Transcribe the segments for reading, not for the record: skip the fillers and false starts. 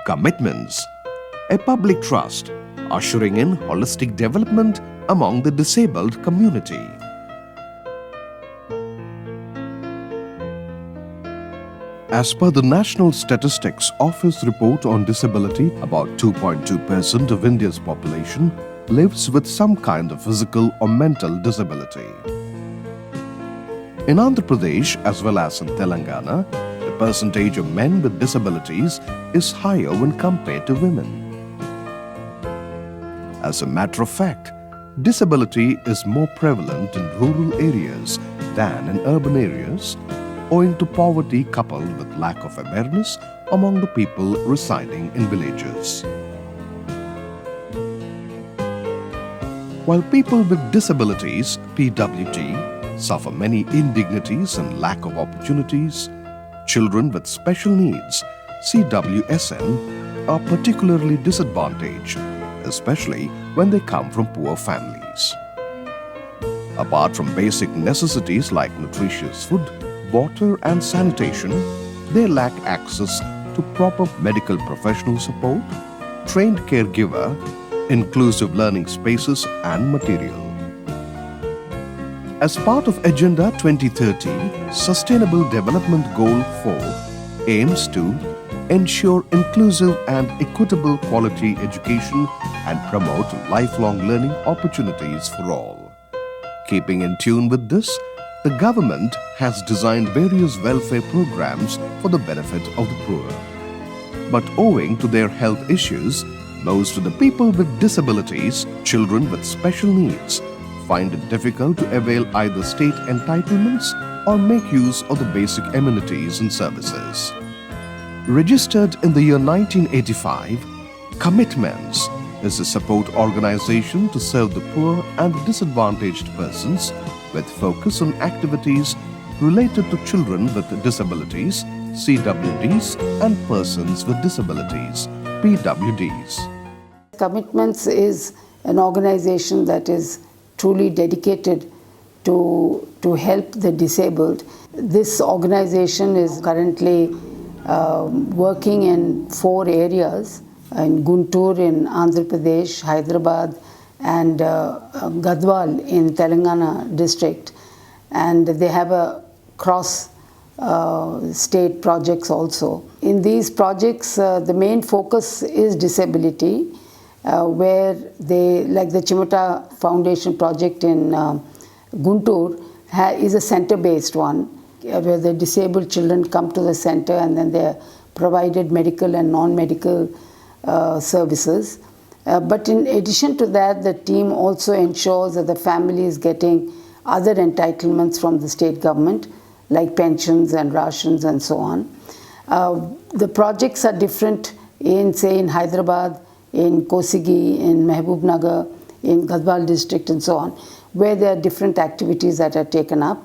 Commitments, a public trust ushering in holistic development among the disabled community. As per the National Statistics Office report on disability, about 2.2% of India's population lives with some kind of physical or mental disability. In Andhra Pradesh as well as in Telangana, the percentage of men with disabilities is higher when compared to women. As a matter of fact, disability is more prevalent in rural areas than in urban areas, owing to poverty coupled with lack of awareness among the people residing in villages. While people with disabilities, PWD, suffer many indignities and lack of opportunities, children with special needs, CWSN, are particularly disadvantaged, especially when they come from poor families. Apart from basic necessities like nutritious food, water and sanitation, they lack access to proper medical professional support, trained caregiver, inclusive learning spaces and material. As part of Agenda 2030, Sustainable Development Goal 4 aims to ensure inclusive and equitable quality education and promote lifelong learning opportunities for all. Keeping in tune with this, the government has designed various welfare programs for the benefit of the poor. But owing to their health issues, most of the people with disabilities, children with special needs, find it difficult to avail either state entitlements or make use of the basic amenities and services. Registered in the year 1985, Commitments is a support organization to serve the poor and disadvantaged persons with focus on activities related to children with disabilities, CWDs, and persons with disabilities, PWDs. Commitments is an organization that is truly dedicated to help the disabled. This organization is currently working in 4 areas, in Guntur in Andhra Pradesh, Hyderabad, and Gadwal in Telangana district. And they have a cross state projects also. In these projects, the main focus is disability, where they, like the Chimata Foundation project in Guntur, is a center-based one, where the disabled children come to the center and then they are provided medical and non-medical services. But in addition to that, the team also ensures that the family is getting other entitlements from the state government, like pensions and rations and so on. The projects are different in, say, in Hyderabad, in Kosigi, in Mehbubnagar, in Gadwal district and so on, where there are different activities that are taken up,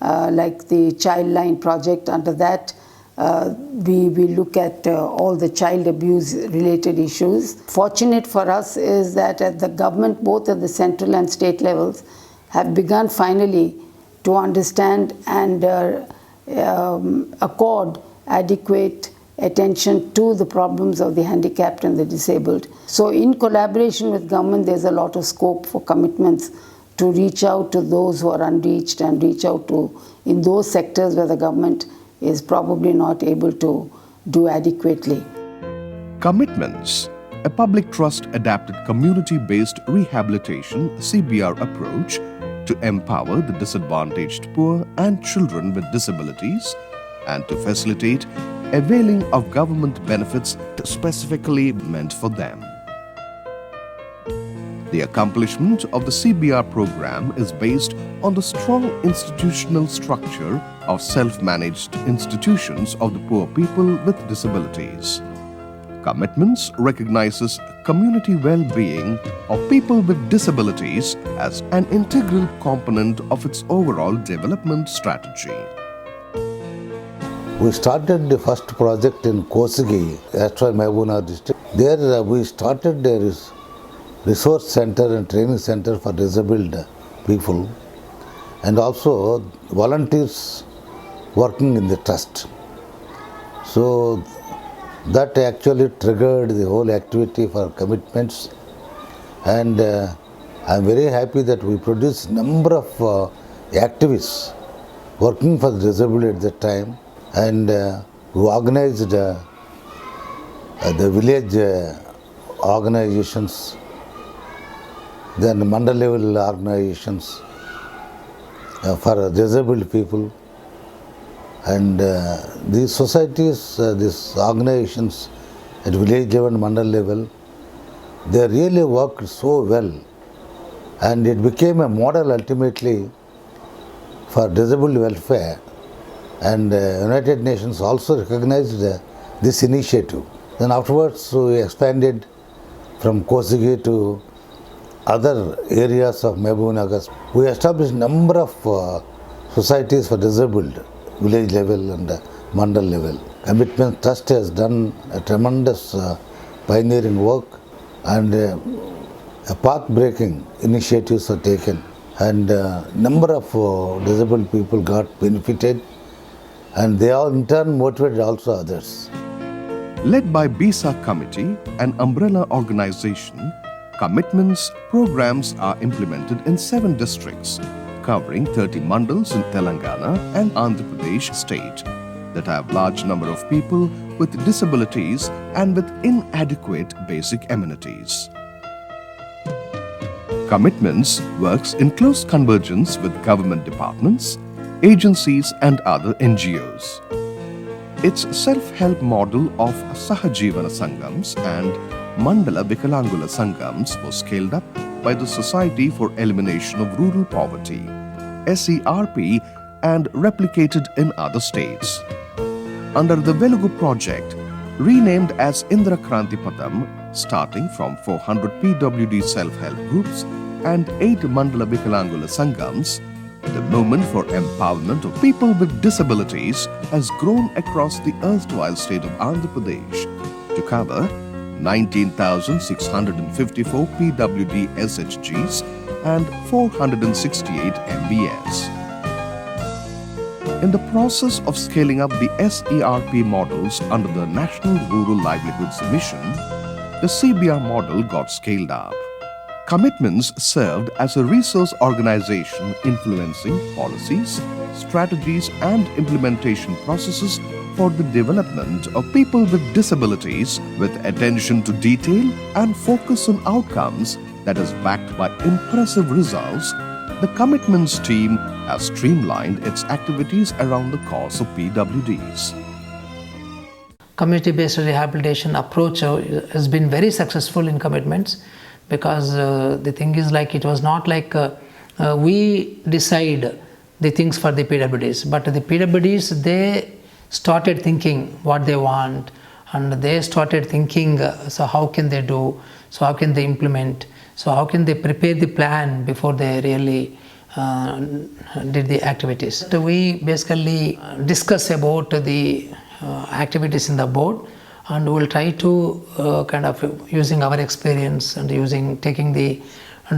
like the Child Line project. Under that, we look at all the child abuse related issues. Fortunate for us is that at the government, both at the central and state levels, have begun finally to understand and accord adequate attention to the problems of the handicapped and the disabled. So in collaboration with government, there's a lot of scope for Commitments to reach out to those who are unreached and reach out to in those sectors where the government is probably not able to do adequately. Commitments, a public trust adapted community-based rehabilitation (CBR) approach to empower the disadvantaged poor and children with disabilities and to facilitate availing of government benefits specifically meant for them. The accomplishment of the CBR program is based on the strong institutional structure of self-managed institutions of the poor people with disabilities. Commitments recognizes community well-being of people with disabilities as an integral component of its overall development strategy. We started the first project in Kosigi, Astral Mehbubnagar district. There we started a resource center and training center for disabled people, and also volunteers working in the trust. So That actually triggered the whole activity for commitments, and I'm very happy that we produced number of activists working for the disabled at that time, and we organized the village organizations, then mandal level organizations for disabled people, and these societies, these organizations at village level and mandal level, they really worked so well, and it became a model ultimately for disabled welfare, and United Nations also recognized this initiative. Then afterwards we expanded from Kosigi to other areas of Mehboob. We established number of societies for disabled, village level and mandal level. Commitment Trust has done a tremendous pioneering work, and path-breaking initiatives are taken, and number of disabled people got benefited, and they all in turn motivated also others. Led by BISA Committee, an umbrella organization, commitments programs are implemented in 7 districts, covering 30 mandals in Telangana and Andhra Pradesh state that have large number of people with disabilities and with inadequate basic amenities. Commitments works in close convergence with government departments, agencies and other NGOs. Its self-help model of Sahajivana Sangams and Mandala Vikalangula Sangams was scaled up by the Society for Elimination of Rural Poverty, SERP, and replicated in other states. Under the Velugu project, renamed as Indra Kranti Padam, starting from 400 PWD self-help groups and 8 Mandala Vikalangula Sangams, the movement for empowerment of people with disabilities has grown across the erstwhile state of Andhra Pradesh to cover 19,654 PWD SHGs and 468 MBS. In the process of scaling up the SERP models under the National Rural Livelihoods Mission, the CBR model got scaled up. Commitments served as a resource organization influencing policies, strategies and implementation processes for the development of people with disabilities with attention to detail and focus on outcomes that is backed by impressive results. The Commitments team has streamlined its activities around the cause of PWDs. Community-based rehabilitation approach has been very successful in Commitments, because the thing is, like, it was not like we decide the things for the PWDs, but the PWDs, they started thinking what they want, and they started thinking, so how can they do, so how can they implement, so how can they prepare the plan before they really did the activities. So we basically discuss about the activities in the board, and we will try to kind of using our experience and taking the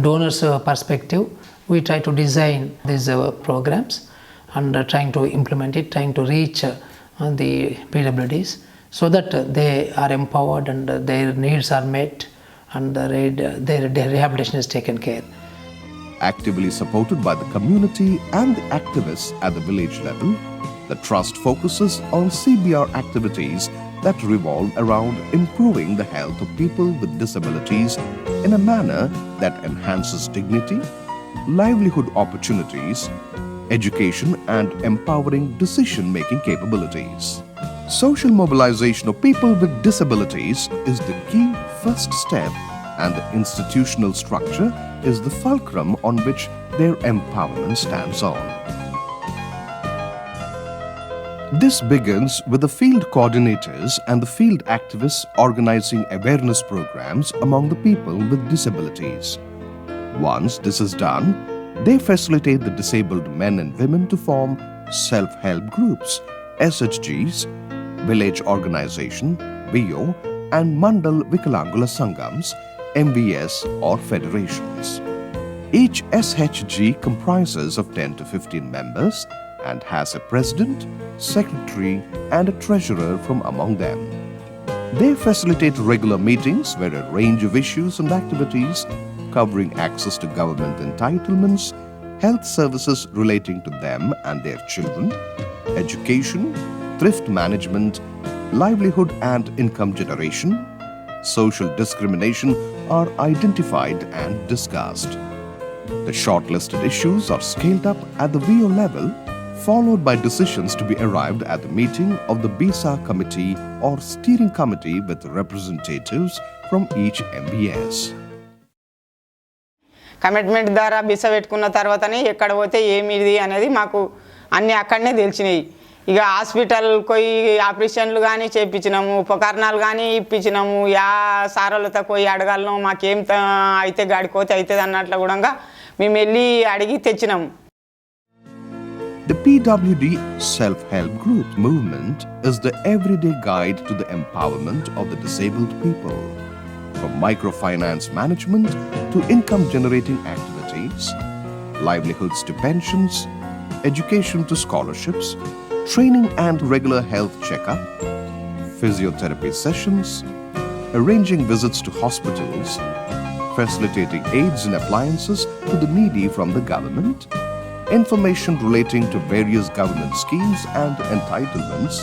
donors' perspective, we try to design these programs and trying to implement it, trying to reach the PWDs so that they are empowered and their needs are met and their rehabilitation is taken care. Actively supported by the community and the activists at the village level, the Trust focuses on CBR activities that revolve around improving the health of people with disabilities in a manner that enhances dignity, livelihood opportunities, education and empowering decision-making capabilities. Social mobilization of people with disabilities is the key first step, and the institutional structure is the fulcrum on which their empowerment stands on. This begins with the field coordinators and the field activists organizing awareness programs among the people with disabilities. Once this is done, they facilitate the disabled men and women to form self-help groups, SHGs, village organization, VO, and Mandal Vikalangula Sangams, MVS or federations. Each SHG comprises of 10 to 15 members and has a president, secretary and a treasurer from among them. They facilitate regular meetings where a range of issues and activities covering access to government entitlements, health services relating to them and their children, education, thrift management, livelihood and income generation, social discrimination are identified and discussed. The shortlisted issues are scaled up at the VO level, followed by decisions to be arrived at the meeting of the BISA committee or steering committee with representatives from each MBS. Commitment ద్వారా బిస పెట్టుకున్న తర్వాతనే ఎక్కడ పోతే ఏమిది అనేది మాకు అన్నీ అక్కడనే తెలిసినాయి. ఇక హాస్పిటల్కి పోయి ఆపరేషన్లు కానీ చేయించినాము, ఉపకరణాలు కానీ ఇప్పించినాము. యా సారోలతో పోయి అడగాలను, మాకేం అయితే గాడిపోతే అవుతుంది అన్నట్లు కూడా మేము వెళ్ళి అడిగి తెచ్చినాము. The PWD Self-Help Group movement is the everyday guide to the empowerment of the disabled people. From microfinance management to income-generating activities, livelihoods to pensions, education to scholarships, training and regular health checkup, physiotherapy sessions, arranging visits to hospitals, facilitating aids and appliances to the needy from the government, information relating to various government schemes and entitlements.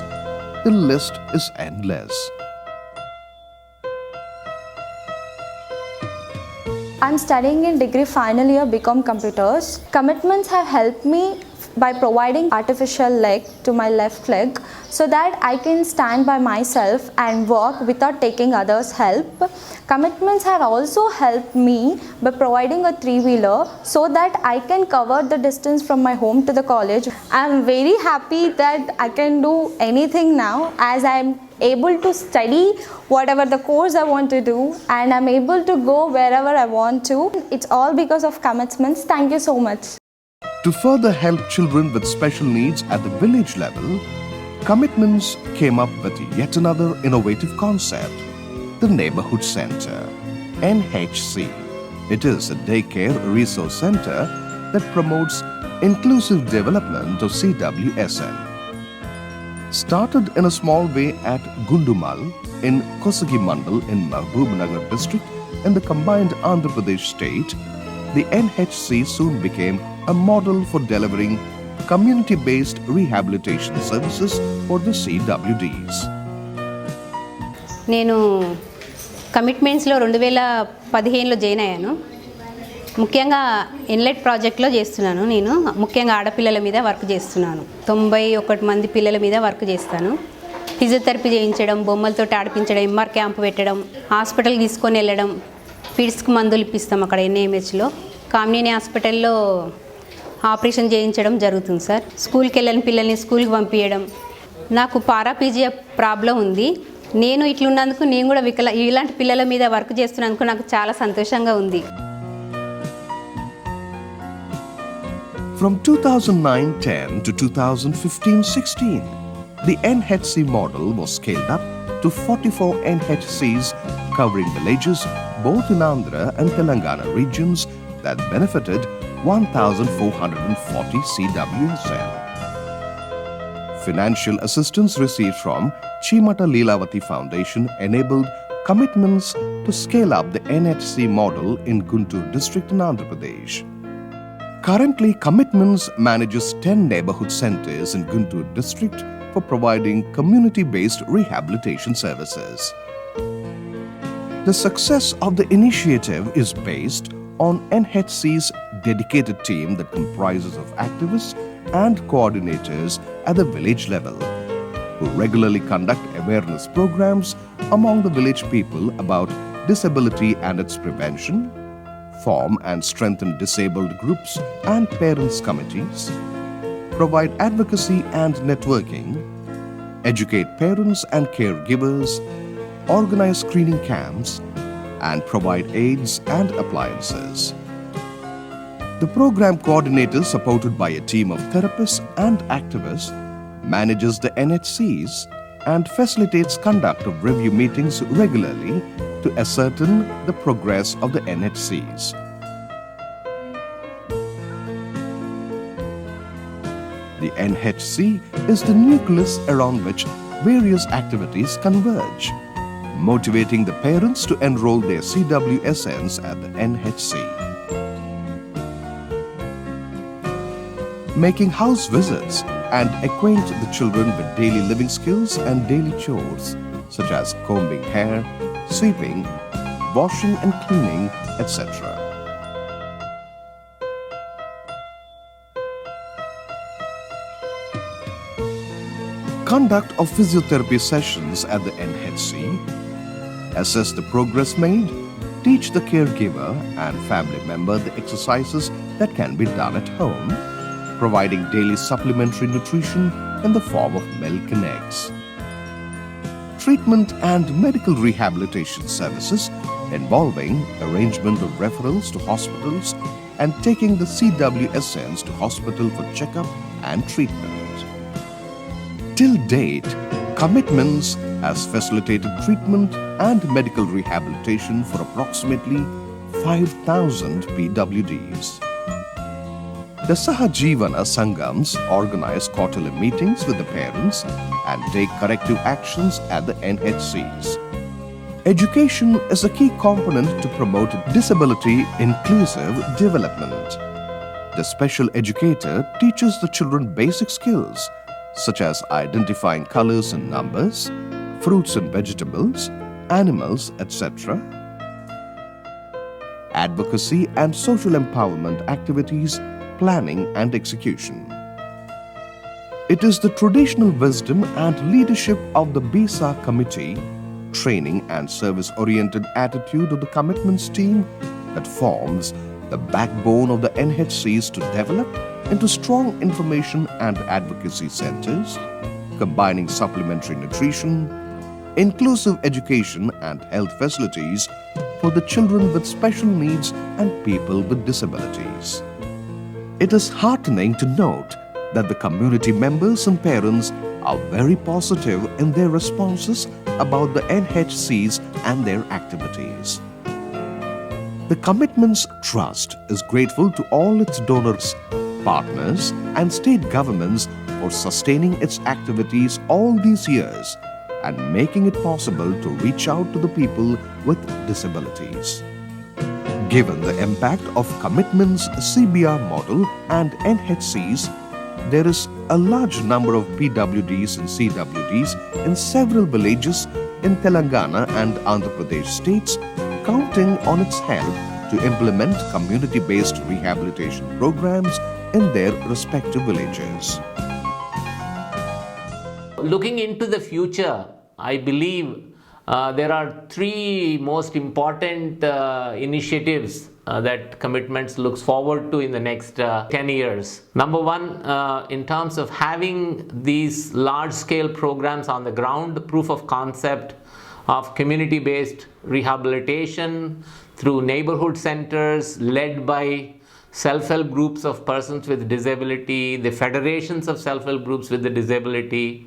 The list is endless. I'm studying in degree final year BCom Computers. Commitments have helped me by providing artificial leg to my left leg so that I can stand by myself and walk without taking others' help. Commitments have also helped me by providing a three-wheeler so that I can cover the distance from my home to the college. I'm very happy that I can do anything now as I'm able to study whatever the course I want to do and I'm able to go wherever I want to. It's all because of commitments. Thank you so much. To further help children with special needs at the village level, Commitments came up with yet another innovative concept, the Neighborhood Center, NHC. It is a daycare resource center that promotes inclusive development of CWSN. Started in a small way at Gundumal in Kosagi Mandal in Mahbubnagar district in the combined Andhra Pradesh state, the NHC soon became a model for delivering community-based rehabilitation services for the CWDs. నేను కమిట్మెంట్స్లో 2015లో join అయ్యాను. ముఖ్యంగా inlet ప్రాజెక్ట్లో చేస్తున్నాను. నేను ముఖ్యంగా ఆడపిల్లల మీద work చేస్తున్నాను. 91 మంది పిల్లల మీద వర్క్ చేస్తాను. ఫిజియోథెరపీ చేయించడం, బొమ్మలతో ఆడిపించడం, ఎంఆర్ క్యాంప్ పెట్టడం, హాస్పిటల్కి తీసుకొని వెళ్ళడం, ఫిడ్స్కి మందులు ఇప్పిస్తాం అక్కడ ఎన్ఏఎంహెచ్లో. కామినేని హాస్పిటల్లో ఆపరేషన్ చేయించడం జరుగుతుంది సార్. స్కూల్కి వెళ్ళని పిల్లల్ని స్కూల్కి పంపించడం. నాకు పారాపీజియా ప్రాబ్లం ఉంది. నేను ఇట్లున్నందుకు నేను కూడా ఇలాంటి పిల్లల మీద వర్క్ చేస్తున్నందుకు నాకు చాలా సంతోషంగా ఉంది. From 2009-10 to 2015-16, the NHC model was scaled up to 44 NHCs covering villages both in Andhra and Telangana regions that benefited 1,440 CWSN. Financial assistance received from Chimata Leelavati Foundation enabled Commitments to scale up the NHC model in Guntur district in Andhra Pradesh. Currently, Commitments manages 10 neighborhood centers in Guntur district for providing community-based rehabilitation services. The success of the initiative is based on NHC's dedicated team that comprises of activists and coordinators at the village level, who regularly conduct awareness programs among the village people about disability and its prevention, form and strengthen disabled groups and parents committees, provide advocacy and networking, educate parents and caregivers, organize screening camps, and provide aids and appliances. The program coordinator, supported by a team of therapists and activists, manages the NHCs and facilitates conduct of review meetings regularly to ascertain the progress of the NHCs. The NHC is the nucleus around which various activities converge. motivating the parents to enroll their CWSNs at the NHC. Making house visits and acquaint the children with daily living skills and daily chores, such as combing hair, sweeping, washing and cleaning, etc. Conduct of physiotherapy sessions at the NHC, assess the progress made, teach the caregiver and family member the exercises that can be done at home, providing daily supplementary nutrition in the form of milk and eggs. Treatment and medical rehabilitation services involving arrangement of referrals to hospitals and taking the CWSNs to hospital for checkup and treatment. Till date, Commitments has facilitated treatment and medical rehabilitation for approximately 5,000 PWDs. The Sahajivana Sangams organize quarterly meetings with the parents and take corrective actions at the NHCs. Education is a key component to promote disability-inclusive development. The special educator teaches the children basic skills such as identifying colors and numbers, fruits and vegetables, animals, etc., advocacy and social empowerment activities, planning and execution. It is the traditional wisdom and leadership of the BISA committee, training and service-oriented attitude of the commitments team that forms the backbone of the NHCs to develop into strong information and advocacy centers, combining supplementary nutrition, inclusive education and health facilities for the children with special needs and people with disabilities. It is heartening to note that the community members and parents are very positive in their responses about the NHCs and their activities. The Commitments Trust is grateful to all its donors, partners and state governments for sustaining its activities all these years and making it possible to reach out to the people with disabilities. Given the impact of Commitments CBR model and NHCs, there is a large number of PWDs and CWDs in several villages in Telangana and Andhra Pradesh states, counting on its help to implement community-based rehabilitation programs in their respective villages. Looking into the future, I believe there are three most important initiatives that Commitments looks forward to in the next 10 years. Number one, in terms of having these large-scale programs on the ground, proof of concept of community-based rehabilitation through neighborhood centers led by self-help groups of persons with disability, the federations of self-help groups with the disability.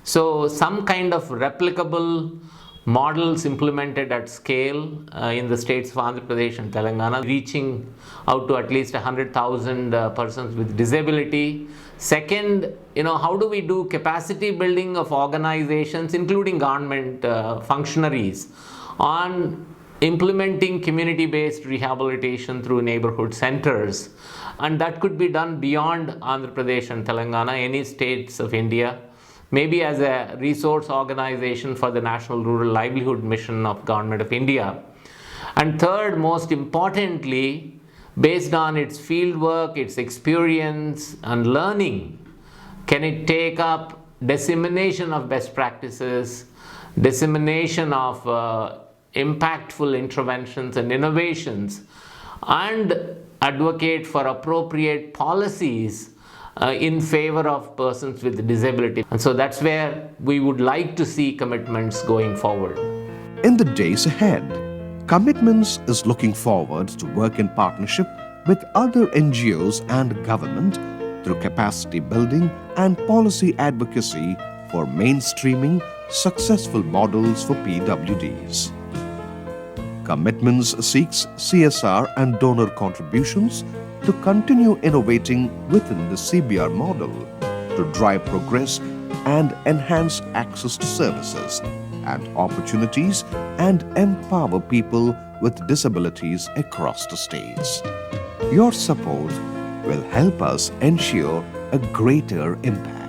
So some kind of replicable models implemented at scale in the states of Andhra Pradesh and Telangana, reaching out to at least 100,000 persons with disability. Second, how do we do capacity building of organizations, including government functionaries, on implementing community-based rehabilitation through neighborhood centers? And that could be done beyond Andhra Pradesh and Telangana, any states of India, maybe as a resource organization for the National Rural Livelihood Mission of Government of India. And third, most importantly, based on its fieldwork, its experience and learning, can it take up dissemination of best practices, dissemination of impactful interventions and innovations, and advocate for appropriate policies in favor of persons with disability. And so that's where we would like to see Commitments going forward. In the days ahead, Commitments is looking forward to work in partnership with other NGOs and government through capacity building and policy advocacy for mainstreaming successful models for PWDs. Commitments seeks CSR and donor contributions to continue innovating within the CBR model to drive progress and enhance access to services and opportunities and empower people with disabilities across the states. Your support will help us ensure a greater impact.